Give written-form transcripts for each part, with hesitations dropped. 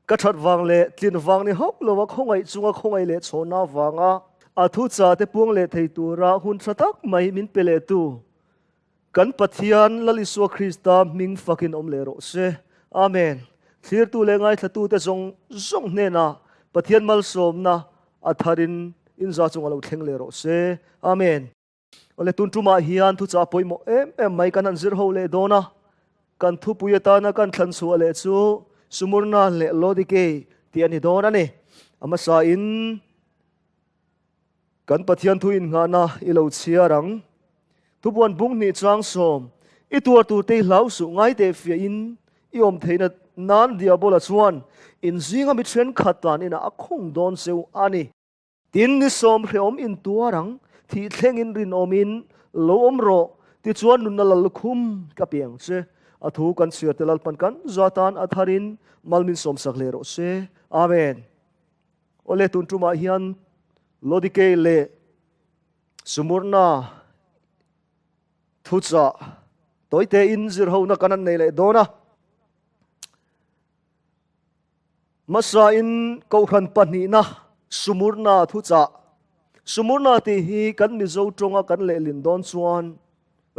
กษัตริย์วังเล่ตินวังนี่ฮกโลวะคงไอจุงคงไอเล่โซนาวังอาทุจ่าเตปวงเล่ไทตัวราหุ่นสตักไม่มินเปเลตูกันปะเทียนลลิสวคริสตามิงฟักินเลโรเซอาเมนเสียตูเลงไงทตูเตจงเนนะปะเทียนมัลสมนะอัฐารินอินซาจงเราเทงเลโรเซอาเมนโอเลตุนทุมาฮิยันทุจ่าปอยโมไม่กันนันซิร์โฮเลโดนะกันทุปุยตานะกันทันสัวเลจูสมุรนาเลโลดิเกที่อันนี้โดนนี่อามาสาอินกันปะเทียนทุอินงานะอิโลเชียรังทุบวันบุ้งนี่จางสมอีตัวตูเตเหลาสุง่ายเตฟีอินอีอมเทนนานเดียบละชวนอินซิงามิเทรนขัดตานอินะคงโดนเซวอันนี้ตินนิสมเรียมอินตัวรังที่เทงอินรินอมินโลอมโรที่ชวนนุนนลคุมกับเปียงเซอทูกันเสียเตลัลปันกันจาตานอัฐารินมัลมินสมสักเลโรเซอาเมนโอเลตุนทุมาฮิยันโลดิเกเลสมุรนาทุจ่าตัวเตอินซิร์โฮนักนันเนเลโดนะมาสาอินกอรันปันนีนะสมุรนาทุจ่าสมุรนาที่ฮีกันมิโซตรงกันเลลินดอนชวน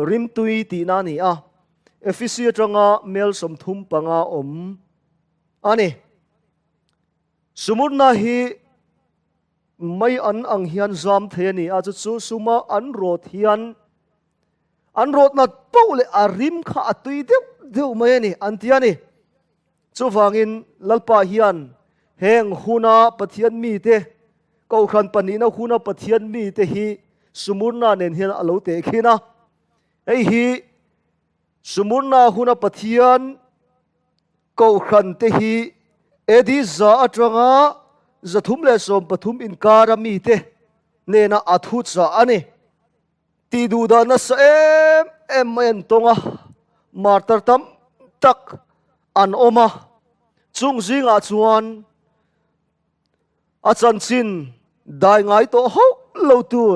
ริมตุยตีนานีเอฟิเซียตรงเมลสมทุมปังอมอันนี้สมุรนาฮีไม่อังเฮียนจามเทนีอาจจะสุมาอันโรดเฮียนอันรถนัดเป้าเลยอาริมข้าตุยเดียวไม่นี่อันที่นี่จูฟังอินลัลปาฮิยันแห่งหุนาปะเทียนมีเตก็ขันปนีนะหุนาปะเทียนมีเตฮีสมุนนาเนนเฮียนอโลเตขีนะไอฮีสมุนนาหุนาปะเทียนก็ขันเตฮีเอดีซาอัตรังาจะทุ่มเลสมปฐุมอินการามีเตเนนะอัทุจ่าอันนี้ตีดูดานัสเอ็นตงมาตรตัมตักอันอมาจุงจิงอาจวนอาจารย์ชินได้ไงโตฮกเลวตัว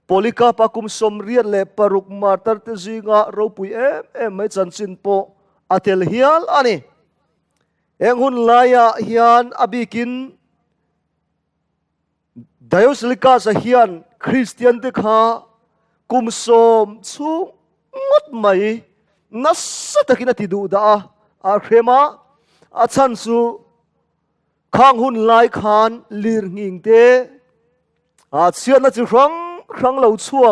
โพลิกาปากุมสมเรียนเลปรุกมาตรเตจิงอาเราปุยไม่จันชินโปอาเทลฮิยัลอันนี้เอ็งหุ่นลายฮิยันอบิกินดายสลิกาสฮิยันคริสเตียนเด็กฮะกุมสมชุงดไม่นัสตะกินติดูดาอาเคมาอาชันสุข้างหุ่นลายคานลีร์งิงเตอาเชียนนัดครั้งเหล่าชั่ว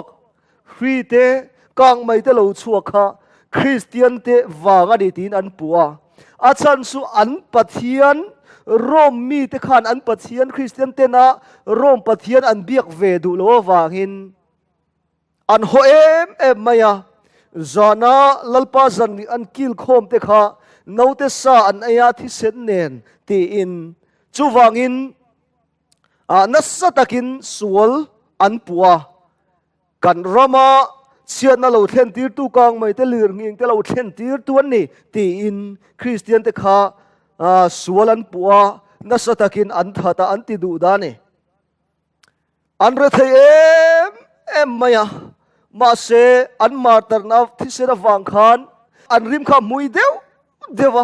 ฟรีเตกางไม่เตเหล่าชั่วค่ะคริสเตียนเตวางอดีตินอันปัวอาชันสุอันปะเทียนโรมมีเตขานอันปะเทียนคริสเตียนเตนะโรมปะเทียนอันเบียกเวดูโลวางินอันโฮมายาจานาลัลปาจันอันกิลโคมเตขาโนเตสาอันอายาที่เซนเนนตีอินจูวางินนัสตะกินสวลอันปัวกันรามาเชียนนั่นเราเทนตีร์ตูกางไม่เตลืองิงเตเราเทนตีร์ตัวนี้ตีอินคริสเตียนเตขาสวลอันปัวนัสตะกินอันทัตอันติดูดานีอันเรเทมายามาเซอันมาตรนาที่เสระวังขานอันริมข้ามุยเดียว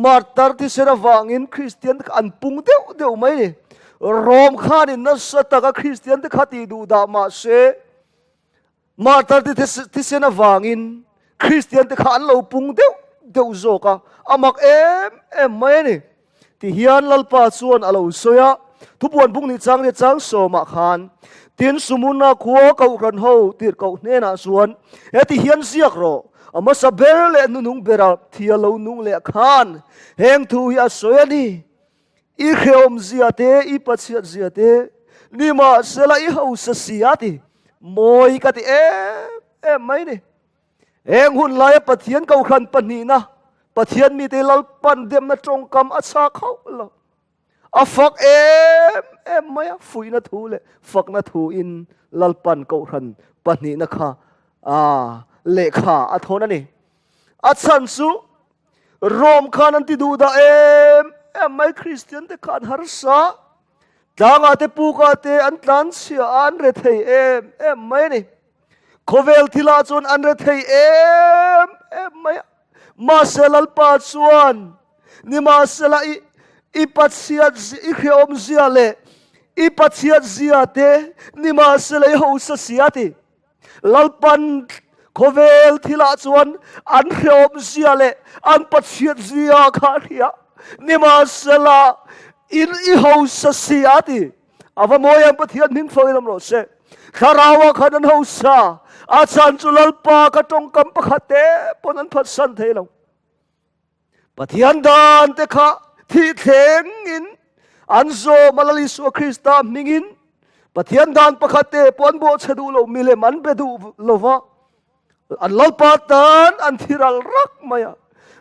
มาตรที่เสระวังอินคริสเตียนอันปุงเดียวไม่โรมข้านินัสตะกับคริสเตียนที่ขัดดูดามาเซมาตรที่เสระวังอินคริสเตียนที่ขันเราปุงเดียวโจกะอามักไม่นี่ที่ฮิยันลัลปาส่วนอาเราสวยทุบวันบุ้งนี่จังโสมาขานทีนสมุนนาขัวเก่ากันเฮาตีเก่าเนน่ะส่วนที่เฮียนเสียกรออามาสเบลเลนุ่งเบราที่เรานุ่งเลขานแหงทูยาสวยนี่อีเขอมเสียเตอีปัจเสียเสียเตนี่มาเสละอีเฮาเสียติมอยกันที่ไม่นี่แหงหุ่นลายปะเทียนเก่าขันปนีนะปะเทียนมีแต่ลัลปันเดียมนะตรงกำอาชาเขาละอาฟักไม่ฟุยนะทูเลยฟักนะทูอินลัลปันเก่าขันปนีนะคะเลขาอัทโนนี่อัชันสุโรมขานันติดูดาไม่คริสเตียนแต่ขันฮาร์ซาดังอาเตปูกาเตอันตันเสียอันเรเทไม่นี่โคเวลทิลาจนอันเรเทไม่มาเซลัลปาชวน ni ma sela i pathian i khiom zia le i pathian zia te ni ma sela i ho sa sia ti lalpan khovel thila chuan an khiom zia le an pathian zia kha ria ni ma sela in i ho sa sia ti ava moyam pathian ning foilam ro se kharawa khanan ho sa achan chu lalpa ka tong kam pakhate ponan phasan theilo pathian dan te kha thi theng in anzo malali su krista mingin pathian dan pakhate pon bo chadu lo mile man be du lova an lalpa tan an thiral rak maya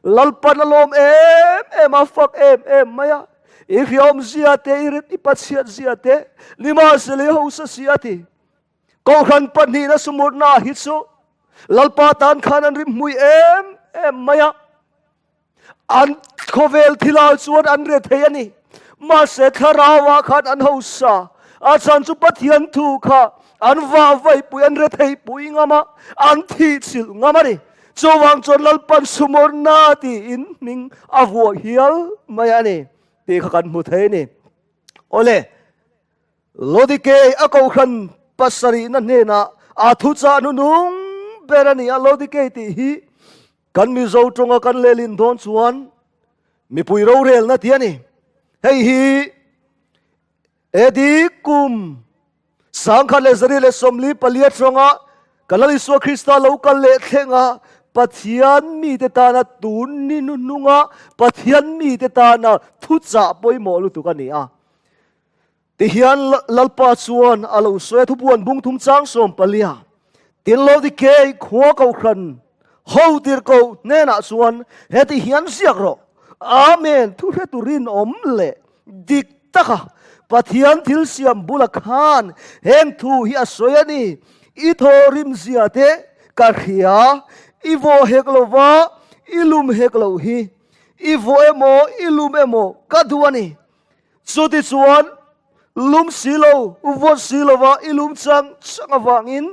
lalpa na lom em afak em maya if yom zia te irit ipathian zia te lima sele ho sa sia ti ko khan pani na sumurna hitso lalpa tan khanan rim mui em maya an khovel thila chuan an re theiani ma se kharawa khan an ho sa achan chu pathian thu kha an va vai pui an re thei pui ngama an thi chil ngama ri chowang chon lalpan sumurna ti in ning awo hial maya ni ti kha kan mu thei ni ole lodike akau khan pasari na ne na athu cha nu nung berani a lodike ti hi kan mi zo tonga kan lelin don chuan mi pui ro rel na tiani hei hi edi kum sangkha le zari le somli palia tonga kalali so krista local le thenga pathian mi te ta na tun ni nu nunga pathian mi te ta na thu cha poi mo lu tu ka ni a ti hian lalpa chuan alo soe thu buan bung thum chang som palia tin lo di ke khwa kau khan ho tir ko ne na chuan he ti hian siak ro amen thu he tu rin om le dik taka pathian thil siam bula khan heng thu hi a soyani i thorim zia te ka khia i vo heklova ilum heklo hi i vo emo ilum emo ka duani chuti chuan lum silo vo silova ilum chang changawangin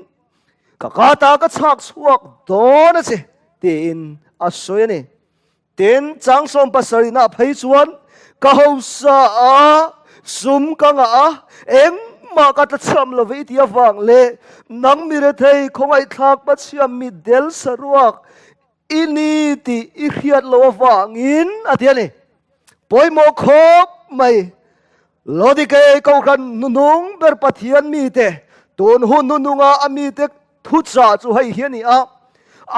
kakata ka chak chuak dona che tin asoyani tin changsom pasarina phei chuan ka hosa a sum kanga a eng ma ka ta cham lo ve ti awang le nang mi re thei khongai thak pa chiam mi del saruak ini ti i khiat lo awangin atiani poimo khop mai lodike ko khan nunung ber pathian mi te ton hu nununga ami te thu cha chu hai hiani a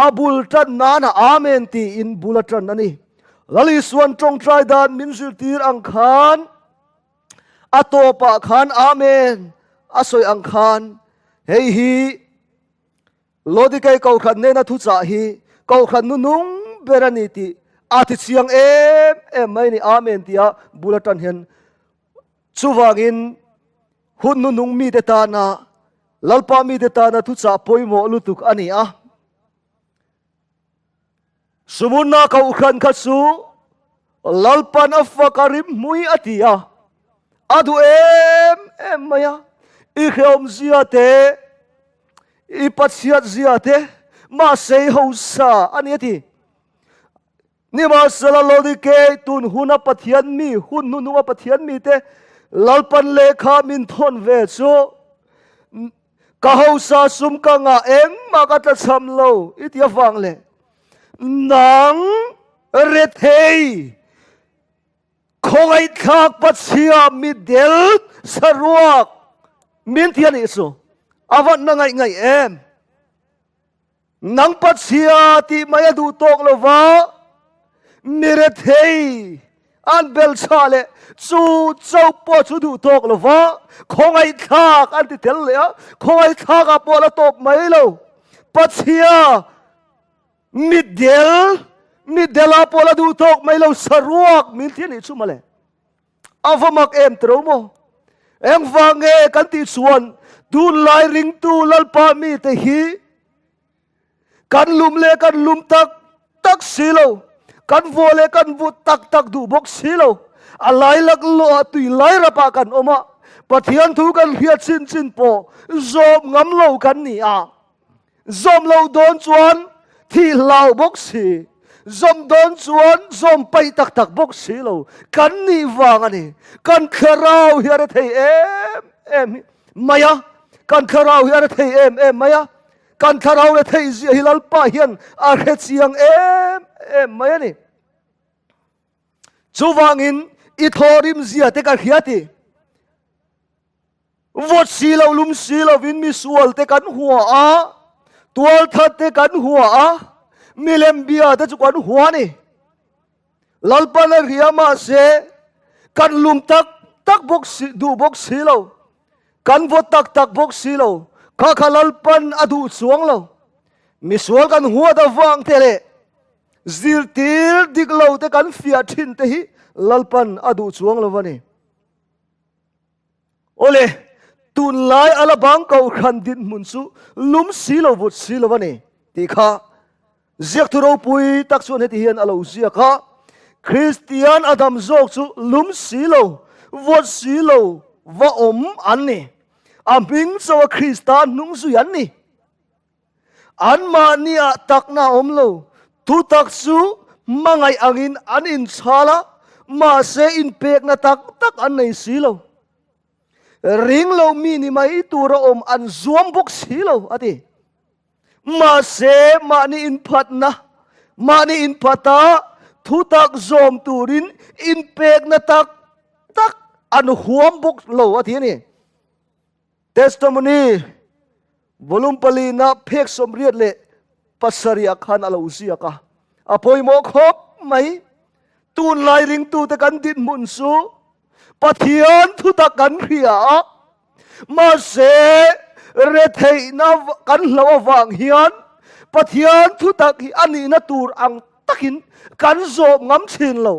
abul tan nana amen ti in bulatan ani lali suan tong trai dan min zil tir ang khan atopa khan amen asoy ang khan hei hi lodike ko khan ne na thu cha hi ko khan nunung berani ti ati chiang em mai ni amen tia bulatan hen chuwangin hun nunung mi te ta na lalpa mi te ta na thu cha poimo lutuk ani a sumunna ka ukhan khasu lalpan afakarim mui atia adu em maya i khom zia te i pathiat zia te ma sei ho sa ani ati ni ma sala lodi ke tun huna pathian mi hun nununga pathian mi te lalpan lekha min thon ve chu ka ho sa sum ka nga eng ma ka ta cham lo itia wang le nang rethei khongai thak patsia mi del saruak min tian isu awan na ngai em nang patsia ti maya du tok lo wa mi rethei an bel chale chu chau po chu du tok lo wa khongai thak an ti tel le khongai thak a po la top mai lo patsia mi dela pola du tok mai lo saruak min thian i chu male avamak em tromo em wange kan ti chuan dun lai ring tu lalpa mi te hi kan lum tak silo kan vole kan vu tak du bok silo alai lak lo atui lai rapa kan oma pathian thu kan hiat chin po zom ngam lo kan ni a zom lo don chuan thi lau bok si zom don chuan zom pai tak tak bok silo kan ni wang ani kan kharau hiar thei em maya kan kharau hiar thei em maya kan kharau le thei zi hilal pa hian a khe chiang em maya ni chuwangin i thorim zia te ka hiati vot silo lum silo vin mi sual te kan hua a tual that te kan hua a milem bia te chu kan hua ni lalpa na riama se kan lum tak tak bok du bok silo kan vot tak tak bok silo kha kha lalpan adu chuang lo mi sual kan hua da wang te le zil tir dik lo te kan fia thin te hi lalpan adu chuang lo wani ole tun lai ala bang kau khan din mun su lum silo vut silo wani ti kha Chharkulhpuia tak chuan heti hian alo zia kha Christian adam zok chu lum silo vot silo va om an ni aming so Christian nung su yan ni an ma nia tak na om lo tu tak su mangai angin an in chala ma se in pek na tak tak an nei silo ring lo mi ni mai tura om an zuam bok silo ati ma se ma ni in phat na ma ni in phata thu tak zom turin in pek na tak tak an huam bok lo ati ni testimony volume pali na phek som riat le pasaria khan alo zia ka apoi mo khop mai tun lai ring tu te kan din mun su pathian thu ta kan ria ma se re thei na kan lo wang hian pathian thu ta hi ani na tur ang takin kan zo ngam thin lo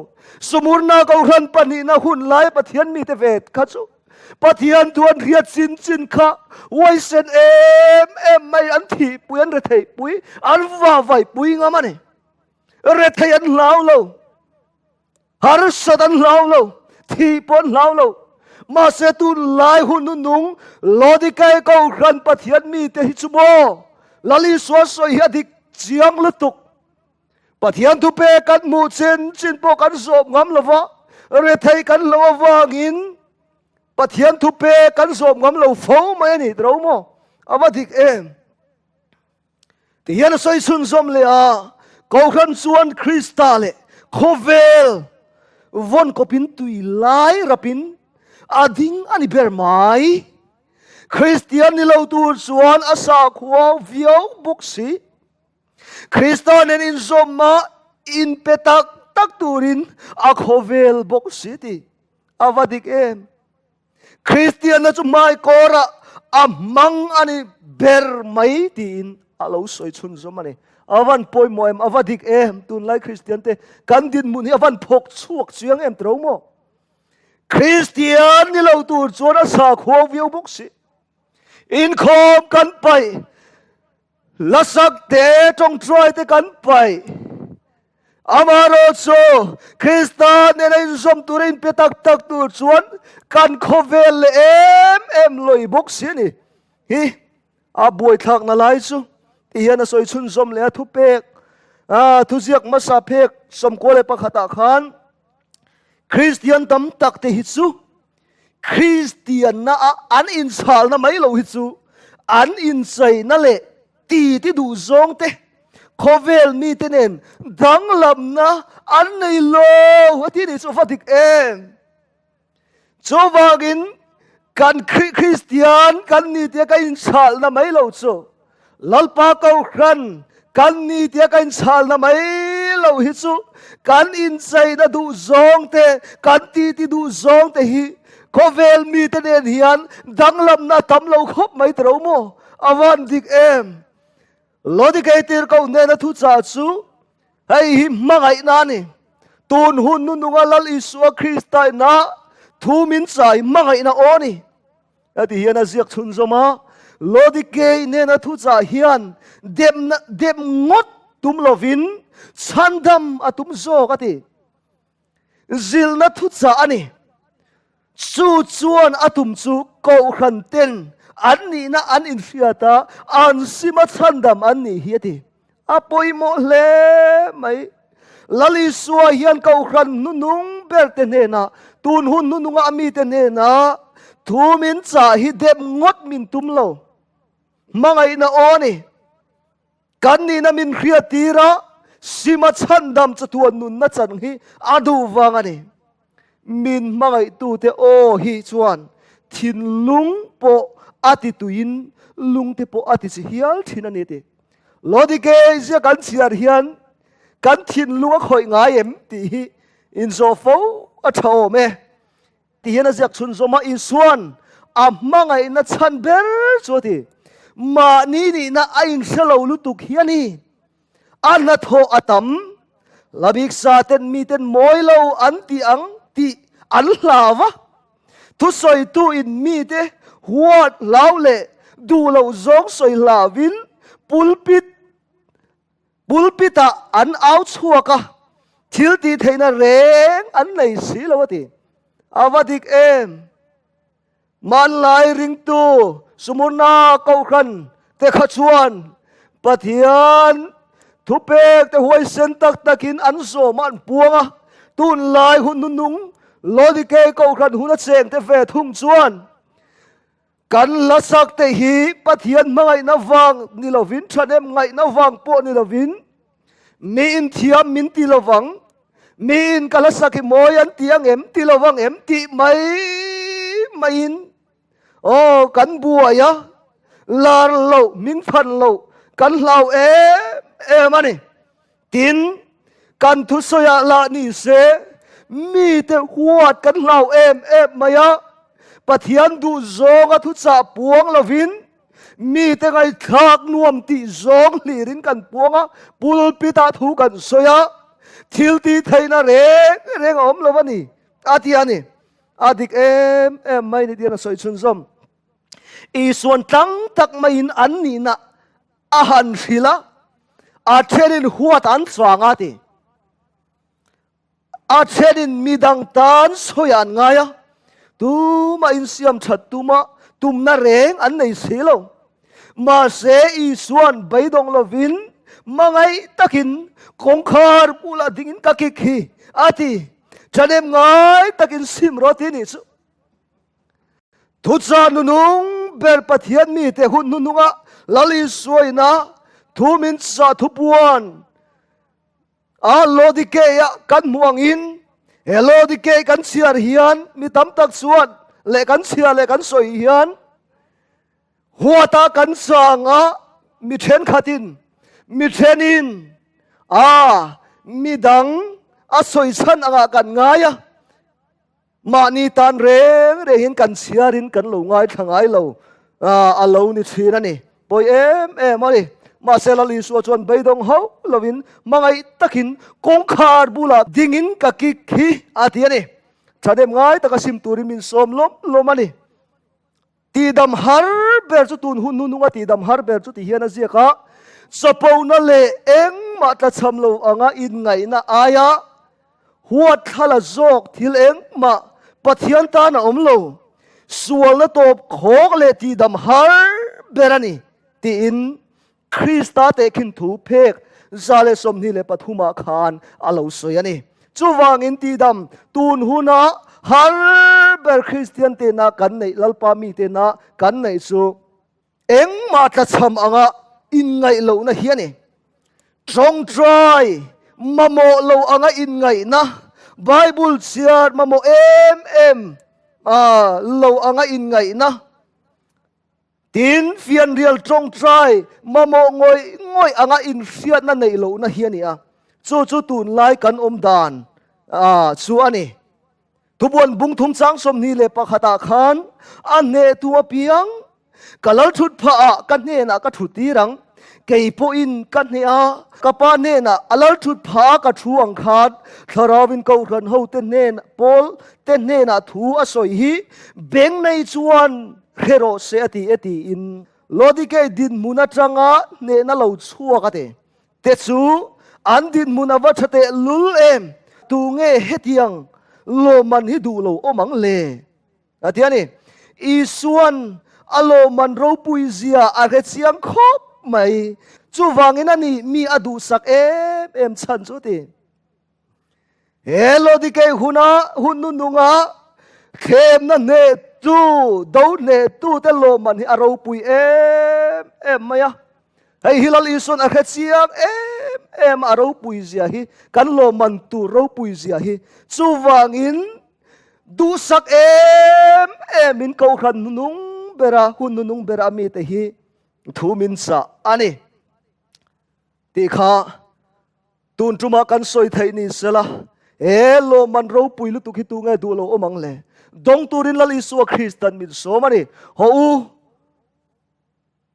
sumurna ko ran pani na hun lai pathian mi te vet kha chu pathian tuan riat chin chin kha wai sen em mai an thi puan re thei pui an va vai pui ngamani re thei an lau lo har sadan lau lo thi pon lau lo ma se tu lai hun nu nung lodi kai ko ran pathian mi te hi chumo lali so so hi adik chiang lutuk pathian tu pe kan mu chen chin po kan zom ngam lova re thei kan lo wangin pathian tu pe kan zom ngam lo fo mai ni dro mo awadik em ti hian soi sun zom le a ko khan chuan kristale khovel von kopin tui lai rapin ading ani ber mai Christian ni lo tur chuan asa khuaw viau buksi Christian in zoma in petak tak turin a khovel buksi ti awadik em Christian na chu mai kora amang ani ber mai tin alo soi chun zomani avan poi moem avadik em tun lai Christian te kan din mun hi avan phok chuak chiang em tro mo Christian ni lo tur chona sa kho viu buk si in khom kan pai lasak te tong troi te kan pai amaro cho Christian ne lai zom turin petak tak tur chuan kan khovel em loi buk si ni hi a boi thak na lai chu iyan soi chun zom le thu pek thu ziak masa pek som ko le pakhata khan Christian tam tak te hi chu Christian na an in sal na mai lo hi chu an in sai na le ti du zong te khovel mi te nen dang lam na an nei lo hati ni chu fatik em chowagin kan Christian kan ni te ka in sal na mai lo chu lalpa kau khan kan ni tia kan sal na mai lo hi chu kan in sai na du zong te kan ti du zong te hi khovel mi te nen hian danglam na tam lo khop mai tro mo awan dik em lodi kai tir ko ne na thu cha chu hei hi mangai na ni tun hun nu nga lal iswa Christai na thu min chai mangai na oni ati hian a ziak chun zoma lodi ke ne na thu cha hian dem ngot tum lovin chandam atum zo kati zil na thu cha ani chu chuan atum chu ko khan ten an ni na an in fiata an sima chandam an ni hi ati apoi mo le mai lali suwa hian kau khan nunung ber te nena tun hun nununga ami te nena thu min cha hi dep ngot min tum lo mangai na oni kan ni na min khria tira sima chandam chatuan nun na chan hi adu wangani min mangai tu te o hi chuan thin lung po ati tuin lung te po ati si hial thin ani te lodi ke zia kan chiar hian kan thin lunga khoi ngai em ti in zo fo a thaw me ti hian a ziak chun zoma in suan a mangai na chan ber chu ti ma ni na ain selo lutuk hiani an na tho atam labik sa ten mi ten moilo an ti ang ti an hlawa tu soi tu in mi te huat laule du lo zong soi lawin pulpita an out chuaka thil ti theina reng an nei si lawati avadik em man lai ring tu sumuna kau khan te khachuan pathian thupek te huai sen tak takin an zo man puanga tun lai hun nung lodi ke kau khan huna cheng te ve thung chuan kan lasak te hi pathian mangai na wang ni lovin thanem ngai na wang po ni lovin mi in thiam min ti lovang mi in kalasak hi moyan tiang em ti lovang em ti mai in o kan buaya lar lo ming phan lo kan lau em ani tin kan thu soya la ni se mi te huat kan lau em maya pathian du zonga thu cha puang lovin mi te ngai thak nuam ti zong lirin kan puanga pulpita thu kan soya thil ti thaina reng om lovani ati ani adik em mai ni dia soi chun zom i suan tang tak mai in an ni na a han hila a therin huat an chwanga ti a therin midang tan soyan ngaya tu ma in siam that tu ma tum na reng an nei silo ma se i suan baidong lovin mangai takin kongkhar pula dingin kakikhi ati chanem ngai takin sim roti ni chu thu cha nunung ber pathian mi te hun nununga lali suaina thu min cha thu puan a lodike ya kan muang in helodike kan siar hian mi tam tak suan le kan sia le kan soi hian huata kan sanga mi then khatin mi thenin mi dang a soi chan anga kan ngaya mani tan reng hin kan siarin kan lo ngai thangai lo a lo ni thina ni poi em ari ma selali su chuan beidong ho lovin mangai takin kongkhar bula dingin ka ki khi atiani chadem ngai taka sim turin min som lom ani ti dam har ber chu tun hun nunga ti dam har ber chu ti hian a ziaka sapona le eng ma ta chamlo anga in ngai na aya huat khala zok thil eng ma pathian ta na omlo sual na top khok le ti dam har berani ti in Krista te kin thu phek zale som ni le pathuma khan alo soyani chuwangin ti dam tun huna har ber Christian te na kan nei lalpa mi te na kan nei su eng ma ta cham anga in ngai lo na hiani trong try mamo lo anga in ngai na Bible siar mamo em lo anga in ngai na tin phian rial trong try mamo ngoi anga in fiat na nei lo na hiani a chu tun lai kan om dan chu ani thubuan bung thum chang som ni le pakhata khan an ne tua piang kalal thut pha kan ne na ka thuti rang kei po in kan ne a kapa ne na alal thut pha ka thu ang khat tharawin ko ran ho te ne pol te ne na thu a soi hi beng nei chuan hero se ati in lodike din muna changa ne na lo chua ka te chu an din muna wa thate lul em tu nge hetiang lo man hi du lo omang le atiani isuan alo man ro puizia a re chiang khop mai chu wangin ani mi adu sak em chan chu ti hello di ke huna hunu nunga khem na ne tu do ne tu te lo man hi aro pui em maya hay hilal ison akhat siam em aro pui zia hi kan lo man tu ro pui zia hi chu wangin du sak em in ko khan nung bera hun nung bera mi te hi thu min sa ani ti kha tun truma kan soi thai ni sela lo man ro pui lu tu ki tu ngai du lo omang le dong turin lal isu Christian min so mani ho u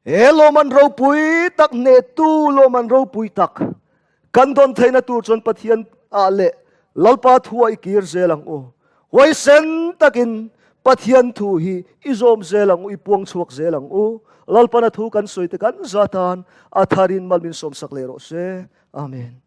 lo man ro pui tak ne tu lo man ro pui tak kan don thaina tu chon pathian a le lalpa thuai KIR zelang o wai sen takin pathian thu hi izom zelang u ipuang chuak zelang u lalpa na thu kan soi te kan zatan atharin malmin som sak le ro se amen.